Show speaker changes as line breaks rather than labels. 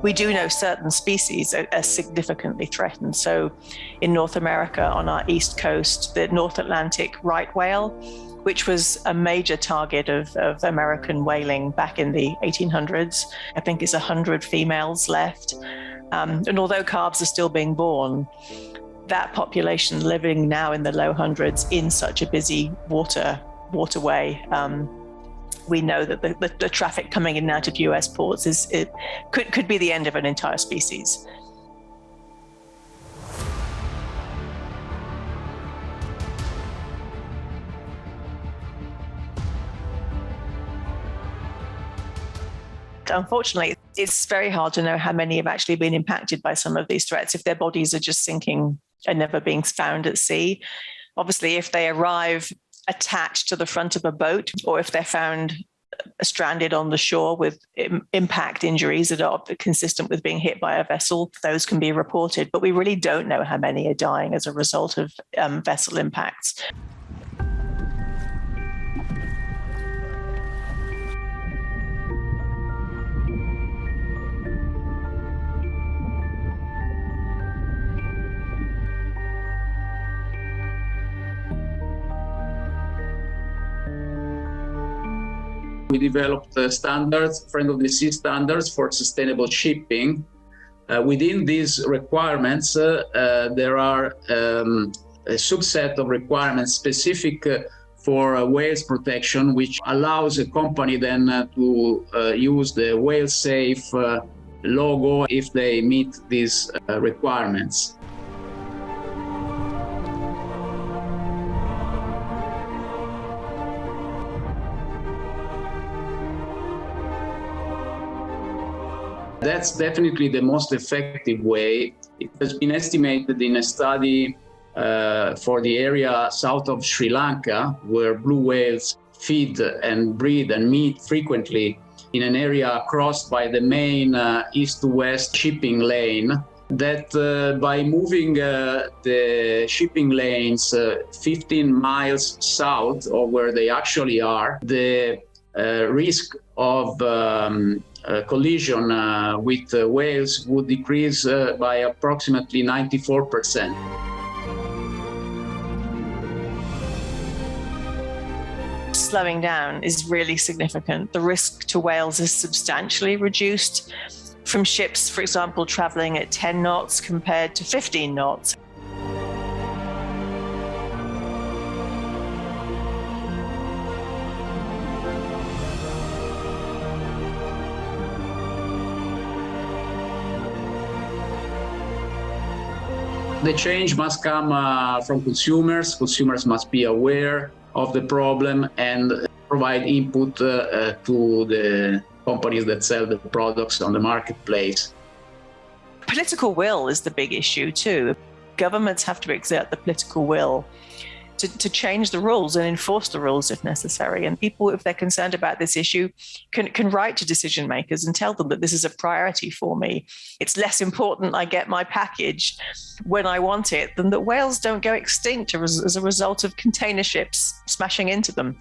We do know certain species are significantly threatened. So in North America, on our east coast, the North Atlantic right whale, which was a major target of American whaling back in the 1800s, I think it's 100 females left. And although calves are still being born, that population living now in the low hundreds in such a busy waterway, we know that the traffic coming in and out of US ports could be the end of an entire species. Unfortunately, it's very hard to know how many have actually been impacted by some of these threats if their bodies are just sinking and never being found at sea. Obviously, if they arrive attached to the front of a boat, or if they're found stranded on the shore with impact injuries that are consistent with being hit by a vessel, those can be reported. But we really don't know how many are dying as a result of vessel impacts.
We developed standards, Friend of the Sea standards for sustainable shipping. Within these requirements, there are a subset of requirements specific for whales protection, which allows a company then to use the whale safe logo if they meet these requirements. That's definitely the most effective way. It has been estimated in a study for the area south of Sri Lanka, where blue whales feed and breed and meet frequently in an area crossed by the main east to west shipping lane, that by moving the shipping lanes 15 miles south of where they actually are, the risk of collision with whales would decrease by approximately 94%.
Slowing down is really significant. The risk to whales is substantially reduced from ships, for example, traveling at 10 knots compared to 15 knots.
The change must come from consumers. Consumers must be aware of the problem and provide input to the companies that sell the products on the marketplace.
Political will is the big issue too. Governments have to exert the political will to change the rules and enforce the rules if necessary. And people, if they're concerned about this issue, can write to decision makers and tell them that this is a priority for me. It's less important I get my package when I want it than that whales don't go extinct as a result of container ships smashing into them.